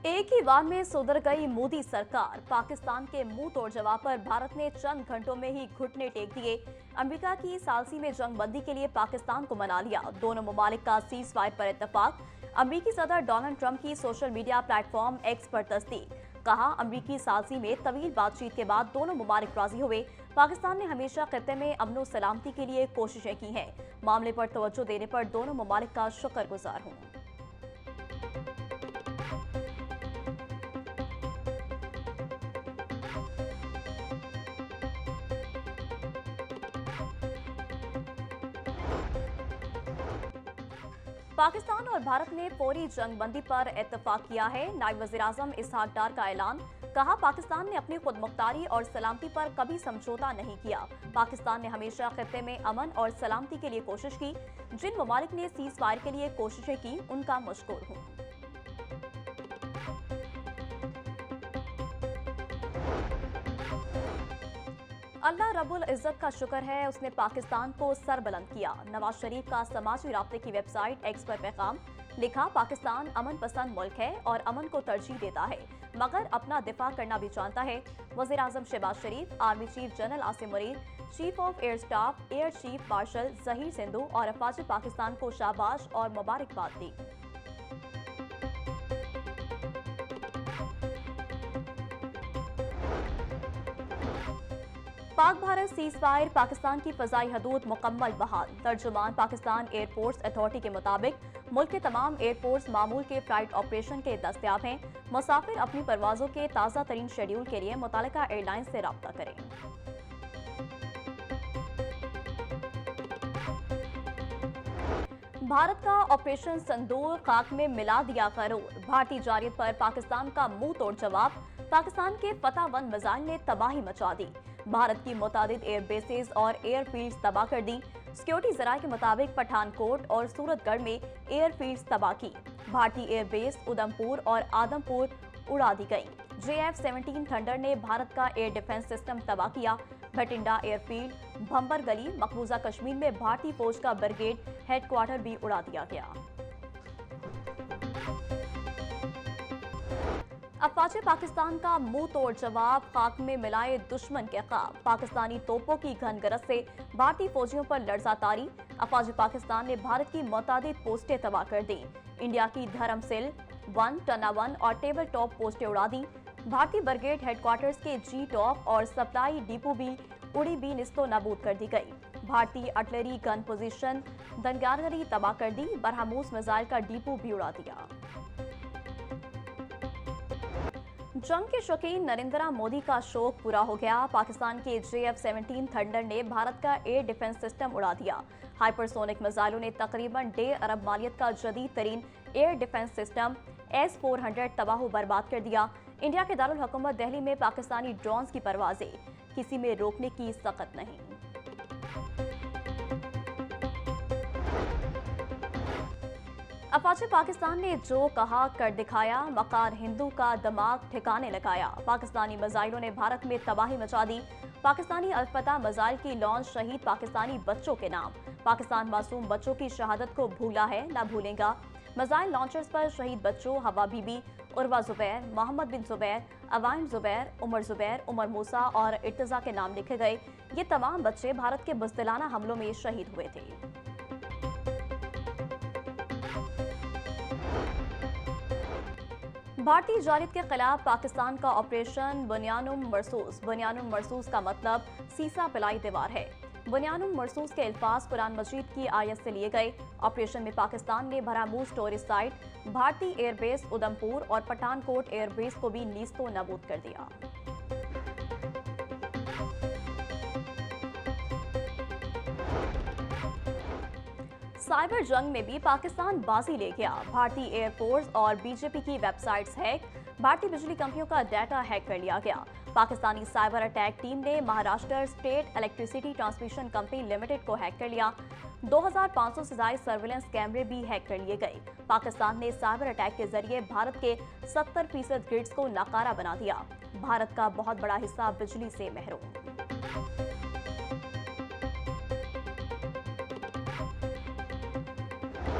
एक ही वार में सुधर गई मोदी सरकार। पाकिस्तान के मुंह तोड़ जवाब पर भारत ने चंद घंटों में ही घुटने टेक दिए। अमेरिका की सालसी में जंगबंदी के लिए पाकिस्तान को मना लिया। दोनों ममालिक का सीज फायर पर इत्तेफाक। अमेरिकी सदर डोनाल्ड ट्रंप की सोशल मीडिया प्लेटफॉर्म एक्स पर तस्दीक। कहा, अमेरिकी सालसी में तवील बातचीत के बाद दोनों ममालिक राजी हुए। पाकिस्तान ने हमेशा खित्ते में अमन सलामती के लिए कोशिशें की हैं। मामले पर तवज्जो देने पर दोनों ममालिक का शुक्रगुजार हूं। पाकिस्तान और भारत ने फौरी जंगबंदी पर इत्तेफाक किया है। नायब वज़ीर-ए-आज़म इसहाक डार का ऐलान। कहा, पाकिस्तान ने अपनी खुदमुख्तारी और सलामती पर कभी समझौता नहीं किया। पाकिस्तान ने हमेशा खित्ते में अमन और सलामती के लिए कोशिश की। जिन ममालिक ने सीज फायर के लिए कोशिशें की, उनका मशकूर हूं। अल्लाह रब्बुल इज्जत का शुक्र है, उसने पाकिस्तान को सरबुलंद किया। नवाज शरीफ का समाजी राब्ते की वेबसाइट एक्स पर पैगाम। लिखा, पाकिस्तान अमन पसंद मुल्क है और अमन को तरजीह देता है, मगर अपना दिफा करना भी जानता है। वज़ीर आज़म Shehbaz Sharif, army chief general Asim Munir, chief of air staff air chief marshal Zaheer Sindhu और अफवाज पाकिस्तान को शाबाश और मुबारकबाद दी। पाक भारत सीज फायर, पाकिस्तान की फजाई हदूद मुकम्मल बहाल। तर्जुमान पाकिस्तान एयरपोर्ट्स अथॉरिटी के मुताबिक मुल्क के तमाम एयरपोर्ट्स मामूल के फ्लाइट ऑपरेशन के दस्तयाब हैं। मुसाफिर अपनी परवाजों के ताज़ा तरीन शेड्यूल के लिए मुतालिका एयरलाइंस से राब्ता करें। भारत का ऑपरेशन संदूर खाक में मिला दिया गरूर। भारतीय जारियत पर पाकिस्तान का मुंह तोड़ जवाब। पाकिस्तान के फतह 1 मिसाइल ने तबाही मचा दी। भारत की मुतादिद एयर बेसेस और एयरफील्ड्स तबाह कर दी। सिक्योरिटी जराये के मुताबिक पठानकोट और सूरतगढ़ में एयरफील्ड्स तबाह की। भारतीय एयरबेस उधमपुर और आदमपुर उड़ा दी गई। JF-17 थंडर ने भारत का एयर डिफेंस सिस्टम तबाह किया। भटिंडा एयरफील्ड, भंबर गली, मकबूजा कश्मीर में भारतीय फौज का ब्रिगेड हेडक्वार्टर भी उड़ा दिया गया। अफवाज पाकिस्तान का मुंह तोड़ जवाब, खाक में मिलाए दुश्मन के ख्वाब। पाकिस्तानी तोपों की घनगरज से भारतीय फौजियों पर लर्जा तारी। अफवाज पाकिस्तान ने भारत की मुतादिद पोस्टें तबाह कर दी। इंडिया की धर्मसिल 1, टना 1 और टेबल टॉप पोस्टें उड़ा दी। भारतीय ब्रिगेड हेडक्वार्टर्स के जी टॉप और सप्लाई डिपो भी उड़ी भी निस्तो नाबूद कर दी गई। भारतीय आर्टिलरी गन पोजीशन दनगारगरी तबाह कर दी। बरहमूस मिसाइल का डिपो भी उड़ा दिया। जंग के शौकीन नरेंद्र मोदी का शौक पूरा हो गया। पाकिस्तान के JF-17 थंडर ने भारत का एयर डिफेंस सिस्टम उड़ा दिया। हाइपरसोनिक मिसाइलों ने तकरीबन 1.5 अरब मालियत का जदीद तरीन एयर डिफेंस सिस्टम S-400 तबाह बर्बाद कर दिया। इंडिया के दारुल हुकूमत दिल्ली में पाकिस्तानी ड्रोन्स की परवाजें, किसी में रोकने की सख्त नहीं। अफवाज पाकिस्तान ने जो कहा कर दिखाया। वकार हिंदू का दिमाग ठिकाने लगाया। पाकिस्तानी मिसाइलों ने भारत में तबाही मचा दी। पाकिस्तानी अल-फतह मिसाइल की लॉन्च शहीद पाकिस्तानी बच्चों के नाम। पाकिस्तान मासूम बच्चों की शहादत को भूला है, न भूलेगा। मिसाइल लॉन्चर्स पर शहीद बच्चों हवा बीबी, उर्वा जुबैर, मोहम्मद बिन जुबैर, अवाइन जुबैर, उमर मूसा और इर्तजा के नाम लिखे गए। ये तमाम बच्चे भारत के बुज़दिलाना हमलों में शहीद हुए थे। भारतीय जालियत के खिलाफ पाकिस्तान का ऑपरेशन बुनियानुम मरसूस। बुनियानुम मरसूस का मतलब सीसा पिलाई दीवार है। बुनियानुम मरसूस के अल्फाज कुरान मजीद की आयत से लिए गए। ऑपरेशन में पाकिस्तान ने बरहमूस टूरिस्ट साइट, भारतीय एयरबेस उधमपुर और पठानकोट एयरबेस को भी नीस्तो नाबूद कर दिया। साइबर जंग में भी पाकिस्तान बाजी ले गया। भारतीय एयरफोर्स और बीजेपी की वेबसाइट्स हैक। भारतीय बिजली कंपनियों का डाटा हैक कर लिया गया। पाकिस्तानी साइबर अटैक टीम ने Maharashtra state electricity transmission company limited को हैक कर लिया। 2500 से ज्यादा सर्विलेंस कैमरे भी हैक कर लिए गए। पाकिस्तान ने साइबर अटैक के जरिए भारत के 70% ग्रिड्स को नाकारा बना दिया। भारत का बहुत बड़ा हिस्सा बिजली से महरूम।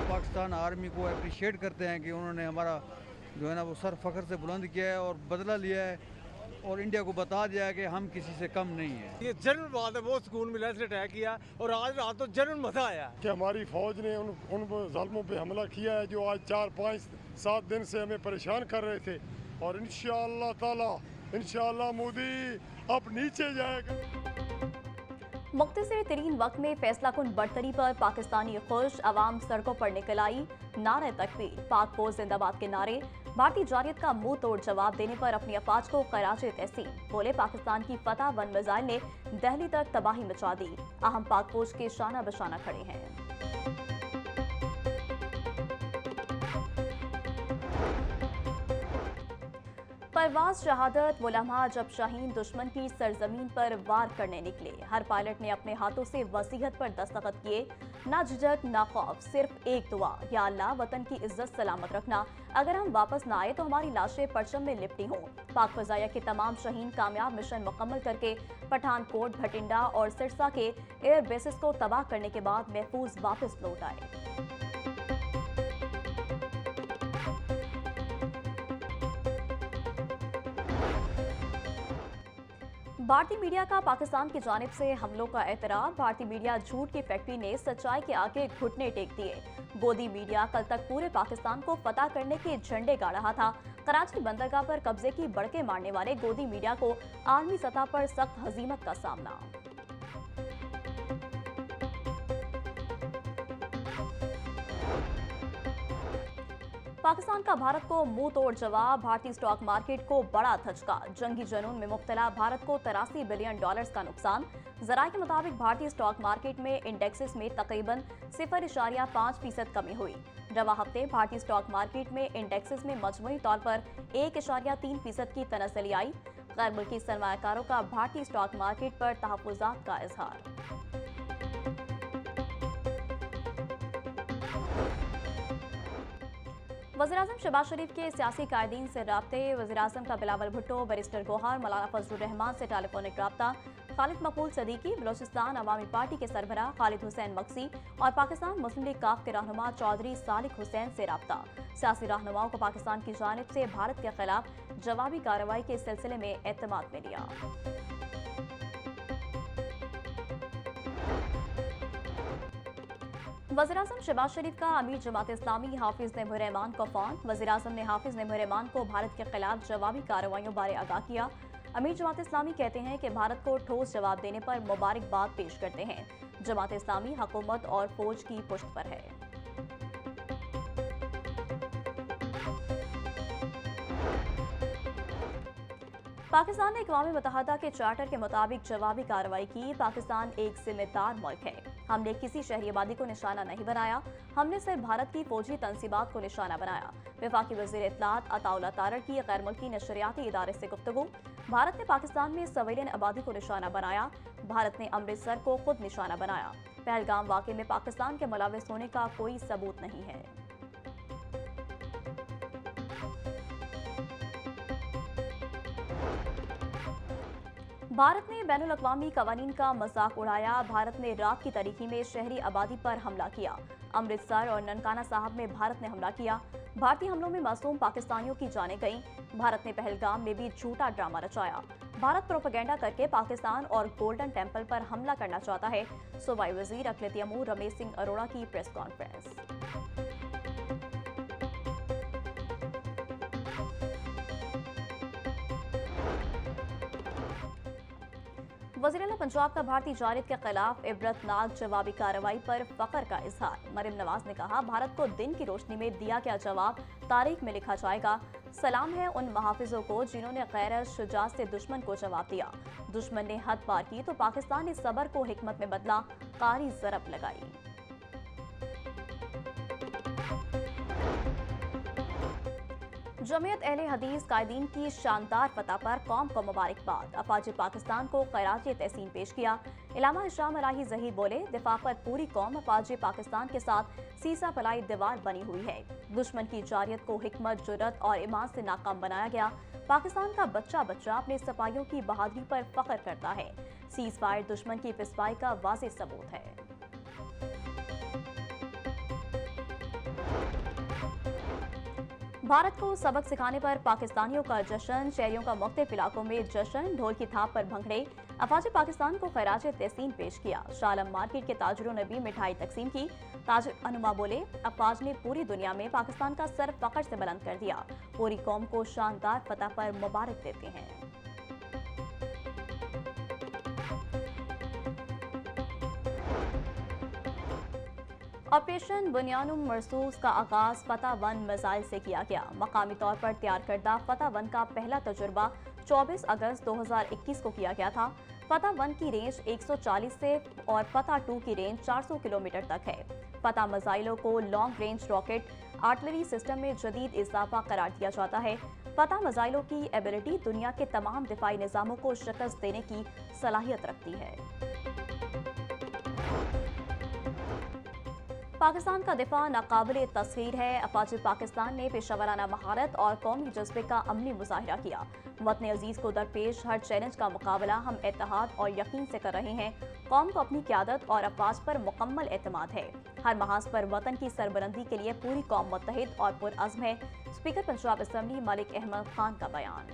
पाकिस्तान आर्मी को अप्रिशिएट करते हैं कि उन्होंने हमारा जो है ना वो सर फख्र से बुलंद किया है और बदला लिया है और इंडिया को बता दिया है कि हम किसी से कम नहीं है। ये जनरल बात है, बहुत सुकून मिला इसने अटैक किया और आज रात तो जनरल मजा आया कि हमारी फौज ने उन जालिमों पे हमला किया है जो आज 4-5-7 दिन से हमें परेशान कर रहे थे और इंशाअल्लाह ताला इंशाअल्लाह मोदी अब नीचे जाएगा। मुख्तसर तरीन वक्त में फैसला कुन बढ़तरी पर पाकिस्तानी खुश, अवाम सड़कों पर निकल आई, नारे तकबीर, पाक फौज जिंदाबाद के नारे, भारतीय जारियत का मुंह तोड़ जवाब देने पर अपनी अफवाज को खराजे तहसीन, बोले पाकिस्तान की फतह 1 मिसाइल ने दिल्ली तक तबाही मचा दी, अहम पाक फौज के शाना बशाना खड़े हैं। परवाज शहादत वो लम्हा जब शाहीन दुश्मन की सरजमीन पर वार करने निकले, हर पायलट ने अपने हाथों से वसीयत पर दस्तखत किए, ना झिझक ना खौफ, सिर्फ एक दुआ, या अल्लाह वतन की इज्जत सलामत रखना, अगर हम वापस ना आए तो हमारी लाशें परचम में लिपटी हों। पाक फजाया के तमाम शहीन कामयाब मिशन मुकम्मल करके पठानकोट, भटिंडा और सिरसा के एयर बेसिस को तबाह करने के बाद महफूज वापस लौट आए। भारतीय मीडिया का पाकिस्तान की जानिब से हमलों का एतराफ, भारतीय मीडिया झूठ की फैक्ट्री ने सच्चाई के आगे घुटने टेक दिए। गोदी मीडिया कल तक पूरे पाकिस्तान को फतह करने के झंडे गाड़ रहा था। कराची बंदरगाह पर कब्जे की बड़के मारने वाले गोदी मीडिया को आलमी सतह पर सख्त हजीमत का सामना। पाकिस्तान का भारत को मुंह तोड़ जवाब, भारतीय स्टॉक मार्केट को बड़ा धचका, जंगी जुनून में मुब्तला भारत को $83 बिलियन का नुकसान। जराये के मुताबिक भारतीय स्टॉक मार्केट में इंडेक्सेस में तकरीबन 0.5% कमी हुई। रवा हफ्ते भारतीय स्टॉक मार्केट में इंडेक्सेस में मजमूई तौर पर 1.3% की तनज़्ज़ुली आई। गैर मुल्की सरमायाकारों का भारतीय स्टॉक मार्केट पर तहफ़्फ़ुज़ात का इजहार। वज़ीर-ए-आज़म शहबाज शरीफ के सियासी कायदीन से राब्ते, वज़ीर-ए-आज़म का बिलावल भुट्टो, बैरिस्टर गोहार, मौलाना फजलुर रहमान से टेलीफोनिक राब्ता, खालिद मकबूल सदीकी, बलोचिस्तान अवामी पार्टी के सरबराह खालिद हुसैन मक्सी और पाकिस्तान मुस्लिम लीग काफ के रहनुमा चौधरी सालिक हुसैन से राब्ता। सियासी रहनुमाओं को पाकिस्तान की जानिब से भारत के खिलाफ जवाबी कार्रवाई के सिलसिले में एतमाद में लिया। वज़ीर-ए-आज़म शहबाज शरीफ का अमीर जमात इस्लामी हाफिज नेमुर रहमान को फोन, वज़ीर-ए-आज़म ने हाफिज नेमुर रहमान को भारत के खिलाफ जवाबी कार्रवाइयों बारे आगाह किया। अमीर जमात इस्लामी कहते हैं कि भारत को ठोस जवाब देने पर मुबारकबाद पेश करते हैं। जमात इस्लामी हुकूमत और फौज की पुश्त पर है। पाकिस्तान ने अक़वाम मुत्तहिदा के चार्टर के मुताबिक जवाबी कार्रवाई की। पाकिस्तान एक जिम्मेदार मुल्क है, हमने किसी शहरी आबादी को निशाना नहीं बनाया, हमने सिर्फ भारत की फौजी तंसीबात को निशाना बनाया। वफाकी वज़ीर इत्तलात अताउल्लाह तारड़ की गैर मुल्की नशरियाती इदारे से गुफ्तगू, भारत ने पाकिस्तान में सिविलियन आबादी को निशाना बनाया, भारत ने अमृतसर को खुद निशाना बनाया। पहलगाम वाक़े में पाकिस्तान के मुलव्विस होने का कोई सबूत नहीं है। भारत ने बैनुल अक़वामी कवानीन का मजाक उड़ाया, भारत ने रात की तारीकी में शहरी आबादी पर हमला किया। अमृतसर और ननकाना साहब में भारत ने हमला किया। भारतीय हमलों में मासूम पाकिस्तानियों की जानें गईं। भारत ने पहलगाम में भी झूठा ड्रामा रचाया। भारत प्रोपेगेंडा करके पाकिस्तान और गोल्डन टेम्पल पर हमला करना चाहता है। सूबाई वजीर अक़लियती अमूर रमेश सिंह अरोड़ा की प्रेस कॉन्फ्रेंस। वज़ीर-ए-आला पंजाब का भारतीय जारियत के खिलाफ इबरतनाक जवाबी कार्रवाई पर फख्र का इजहार। मरियम नवाज ने कहा, भारत को दिन की रोशनी में दिया गया जवाब तारीख में लिखा जाएगा। सलाम है उन महाफिजों को जिन्होंने गैरत शुजाअत से दुश्मन को जवाब दिया। दुश्मन ने हद पार की तो पाकिस्तान ने सबर को हिकमत में बदला, कारी ज़रब लगाई। जमीयत अहले हदीस कायदीन की शानदार फतह पर कौम को मुबारकबाद, अफवाज पाकिस्तान को खैरात तहसीन पेश किया। इलामा हिशाम अलाही ज़हीर बोले, दिफा पर पूरी कौम अफवाज पाकिस्तान के साथ सीसा फलाई दीवार बनी हुई है। दुश्मन की जारियत को हिकमत, जुर्रत और ईमान से नाकाम बनाया गया। पाकिस्तान का बच्चा बच्चा अपने सिपाहियों की बहादुरी पर फख्र करता है। सीज फायर दुश्मन की पिसपाई का वाज़ेह सबूत है। भारत को सबक सिखाने पर पाकिस्तानियों का जश्न, शहरियों का मुख्तलिफ इलाकों में जश्न, ढोल की थाप पर भंगड़े। अफवाज पाकिस्तान को खैराज तहसीन पेश किया। शालम मार्केट के ताजरों ने भी मिठाई तकसीम की। ताजिर अनुमा बोले, अफवाज ने पूरी दुनिया में पाकिस्तान का सर फख्र से बुलंद कर दिया। पूरी कौम को शानदार फतह पर मुबारक देते हैं। ऑपरेशन बुनियानुम मरसूस का आगाज फतह 1 मिसाइल से किया गया। मकामी तौर पर तैयार करदा फतह 1 का पहला तजुर्बा 24 अगस्त 2021 को किया गया था। फतह 1 की रेंज 140 से और फतह 2 की रेंज 400 किलोमीटर तक है। फतह मिसाइलों को long range rocket artillery system में जदीद इजाफा करार दिया जाता है। फतह मिसाइलों की एबिलिटी दुनिया के तमाम दिफाई निज़ामों को शिकस्त देने की सलाहियत रखती है। पाकिस्तान का दिफा नाकाबिले तस्खीर है। अफवाज पाकिस्तान ने पेशावराना महारत और कौमी जज्बे का अमली मुजाहिरा किया। वतन अजीज को दरपेश हर चैलेंज का मुकाबला हम इत्तेहाद और यकीन से कर रहे हैं। कौम को अपनी क़यादत और अफवाज पर मुकम्मल एतमाद है। हर महाज पर वतन की सरबलंदी के लिए पूरी कौम मुत्तहिद और पुरअज़्म है। स्पीकर पंजाब असम्बली मलिक अहमद खान का बयान।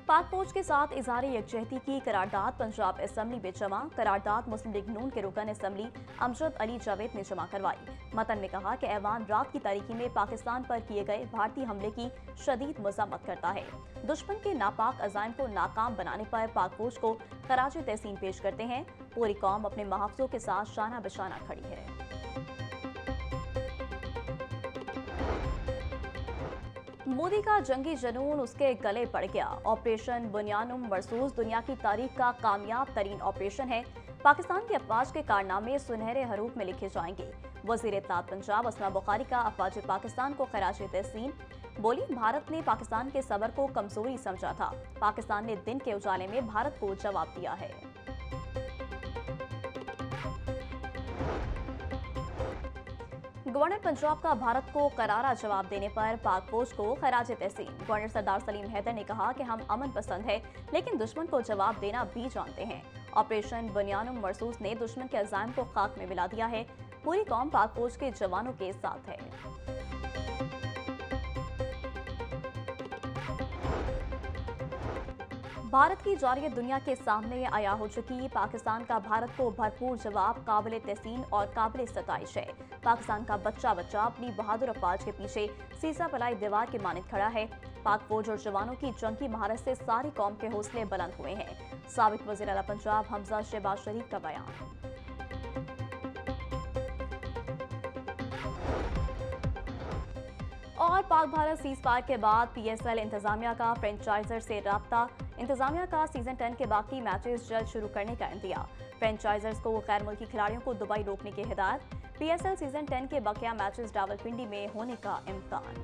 पाक फौज के साथ इजहार यकजहती की करारदाद पंजाब असम्बली में जमा। करारदाद मुस्लिम लीग नून के रुकन असम्बली अमजद अली जावेद ने जमा करवाई। मतन में कहा कि ऐवान रात की तारीकी में पाकिस्तान पर किए गए भारतीय हमले की शदीद मज़म्मत करता है। दुश्मन के नापाक अज़ाइम को नाकाम बनाने पर पाक फौज को खराज तहसीन पेश करते हैं। पूरी कौम अपने महफूजों के साथ शाना बशाना खड़ी है। मोदी का जंगी जनून उसके गले पड़ गया। ऑपरेशन बुनियानुम मरसूस दुनिया की तारीख का कामयाब तरीन ऑपरेशन है। पाकिस्तान के अफवाज के कारनामे सुनहरे हरूफ में लिखे जाएंगे। वज़ीर इत्तेहाद पंजाब असमा बुखारी का अफवाज पाकिस्तान को खराज तहसीन। बोली, भारत ने पाकिस्तान के सबर को कमजोरी समझा था। पाकिस्तान ने दिन के उजाले में भारत को जवाब दिया है। गवर्नर पंजाब का भारत को करारा जवाब देने पर पाक फौज को खराज तहसीन। गवर्नर सरदार सलीम हैदर ने कहा कि हम अमन पसंद है, लेकिन दुश्मन को जवाब देना भी जानते हैं। ऑपरेशन बुनियानुम मरसूस ने दुश्मन के अज़ाइम को खाक में मिला दिया है। पूरी कौम पाक फौज के जवानों के साथ है। भारत की जारियत दुनिया के सामने आया हो चुकी। पाकिस्तान का भारत को भरपूर जवाब काबिल तहसीन और काबिल सताइश है। पाकिस्तान का बच्चा बच्चा अपनी बहादुर अफवाज के पीछे सीसा पलाई दीवार के मानद खड़ा है। पाक फौज और जवानों की जंगी महारत से सारी कौम के हौसले बुलंद हुए हैं। साबिक वज़ीर आला पंजाब हमजा शहबाज शरीफ का बयान। और पाक भारत सीज फायर के बाद PSL इंतजामिया का फ्रेंचाइजर से राब्ता। इंतजामिया का सीजन 10 के बाकी मैचेस जल्द शुरू करने का इंतज़ार। फ्रेंचाइजर्स को गैर मुल्की खिलाड़ियों को दुबई रोकने की हिदायत। PSL सीजन 10 के बकिया मैचेस रावलपिंडी में होने का इम्कान।